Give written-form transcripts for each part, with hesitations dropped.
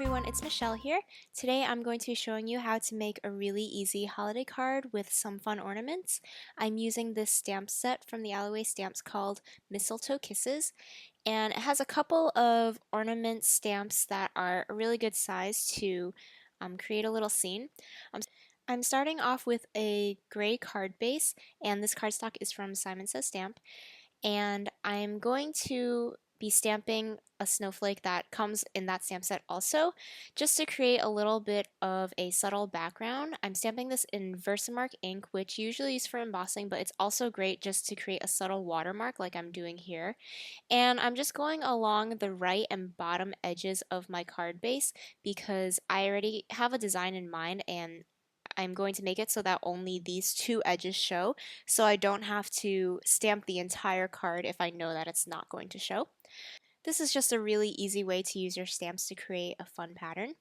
everyone, it's Michelle here. Today I'm going to be showing you how to make a really easy holiday card with some fun ornaments. I'm using this stamp set from the Alloway Stamps called Mistletoe Kisses, and it has a couple of ornament stamps that are a really good size to create a little scene. I'm starting off with a gray card base, and this cardstock is from Simon Says Stamp, and I'm going to be stamping a snowflake that comes in that stamp set also, just to create a little bit of a subtle background. I'm stamping this in Versamark ink, which you usually use for embossing, but it's also great just to create a subtle watermark like I'm doing here. And I'm just going along the right and bottom edges of my card base because I already have a design in mind, and I'm going to make it so that only these two edges show, so I don't have to stamp the entire card if I know that it's not going to show. This is just a really easy way to use your stamps to create a fun pattern.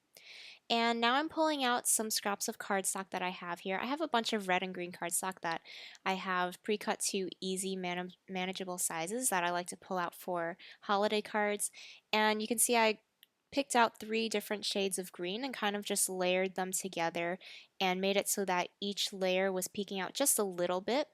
And now I'm pulling out some scraps of cardstock that I have here. I have a bunch of red and green cardstock that I have pre-cut to easy manageable sizes that I like to pull out for holiday cards. And you can see I picked out 3 different shades of green and kind of just layered them together and made it so that each layer was peeking out just a little bit.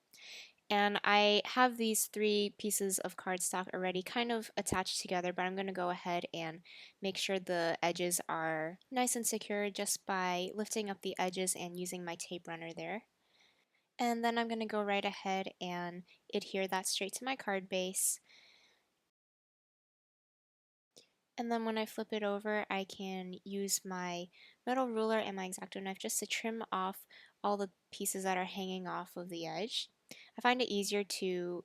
And I have these 3 pieces of cardstock already kind of attached together, but I'm going to go ahead and make sure the edges are nice and secure just by lifting up the edges and using my tape runner there. And then I'm going to go right ahead and adhere that straight to my card base. And then when I flip it over, I can use my metal ruler and my X-Acto knife just to trim off all the pieces that are hanging off of the edge. I find it easier to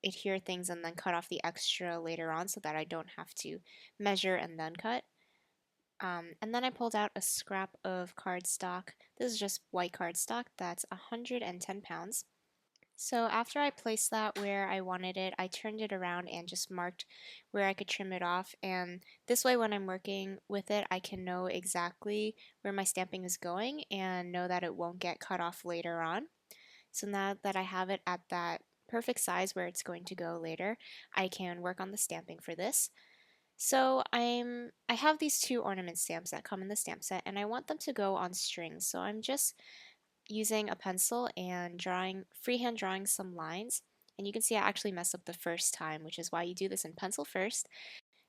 adhere things and then cut off the extra later on so that I don't have to measure and then cut. And then I pulled out a scrap of cardstock. This is just white cardstock that's 110 pounds. So after I placed that where I wanted it, I turned it around and just marked where I could trim it off. And this way when I'm working with it, I can know exactly where my stamping is going and know that it won't get cut off later on. So now that I have it at that perfect size where it's going to go later, I can work on the stamping for this. So I have these 2 ornament stamps that come in the stamp set, and I want them to go on strings. So I'm just using a pencil and freehand drawing some lines. And you can see I actually messed up the first time, which is why you do this in pencil first.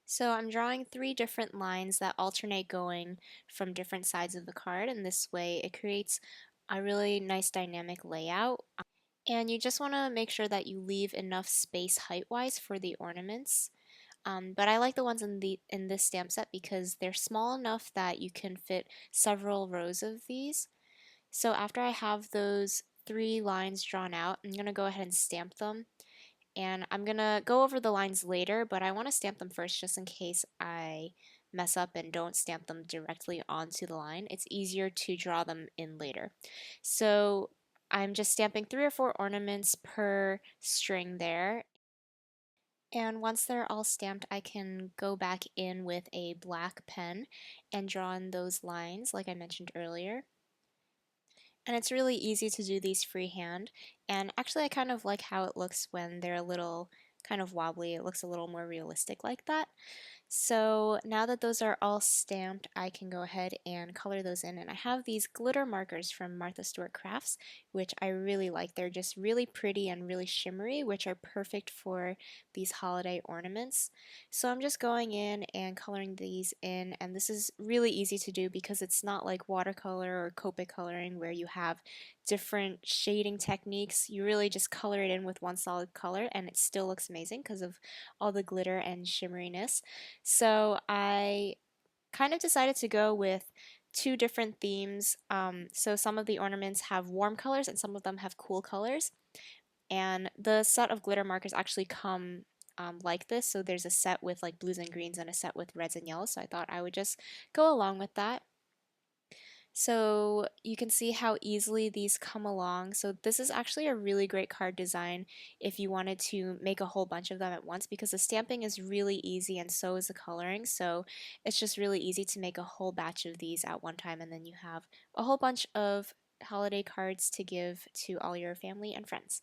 So I'm drawing 3 different lines that alternate going from different sides of the card, and this way it creates a really nice dynamic layout. And you just want to make sure that you leave enough space height-wise for the ornaments. But I like the ones in this stamp set because they're small enough that you can fit several rows of these. So after I have those 3 lines drawn out, I'm going to go ahead and stamp them. And I'm going to go over the lines later, but I want to stamp them first just in case I mess up and don't stamp them directly onto the line. It's easier to draw them in later. So I'm just stamping 3 or 4 ornaments per string there. And once they're all stamped, I can go back in with a black pen and draw in those lines like I mentioned earlier. And it's really easy to do these freehand. And actually I kind of like how it looks when they're a little kind of wobbly. It looks a little more realistic like that. So now that those are all stamped, I can go ahead and color those in. And I have these glitter markers from Martha Stewart Crafts, which I really like. They're just really pretty and really shimmery, which are perfect for these holiday ornaments. So I'm just going in and coloring these in, and this is really easy to do because it's not like watercolor or Copic coloring where you have different shading techniques. You really just color it in with one solid color and it still looks amazing because of all the glitter and shimmeriness. So I kind of decided to go with 2 different themes. So some of the ornaments have warm colors and some of them have cool colors. And the set of glitter markers actually come like this. So there's a set with like blues and greens and a set with reds and yellows. So I thought I would just go along with that. So you can see how easily these come along. So this is actually a really great card design if you wanted to make a whole bunch of them at once because the stamping is really easy and so is the coloring. So it's just really easy to make a whole batch of these at one time, and then you have a whole bunch of holiday cards to give to all your family and friends.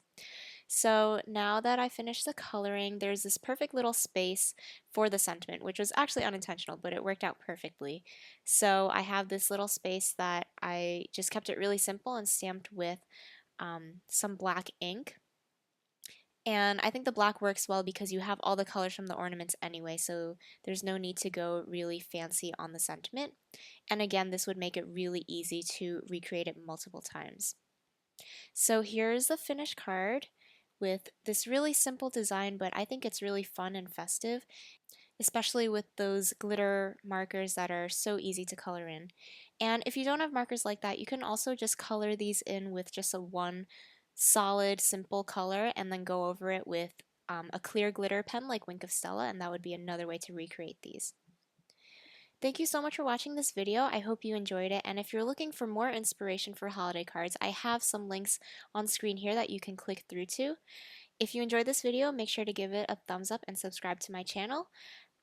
So now that I finished the coloring, there's this perfect little space for the sentiment, which was actually unintentional, but it worked out perfectly. So I have this little space that I just kept it really simple and stamped with some black ink. And I think the black works well because you have all the colors from the ornaments anyway, so there's no need to go really fancy on the sentiment. And again, this would make it really easy to recreate it multiple times. So here's the finished card with this really simple design, but I think it's really fun and festive, especially with those glitter markers that are so easy to color in. And if you don't have markers like that, you can also just color these in with just a one solid, simple color and then go over it with a clear glitter pen like Wink of Stella, and that would be another way to recreate these. Thank you so much for watching this video. I hope you enjoyed it, and if you're looking for more inspiration for holiday cards, I have some links on screen here that you can click through to. If you enjoyed this video, make sure to give it a thumbs up and subscribe to my channel.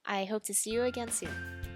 I hope to see you again soon.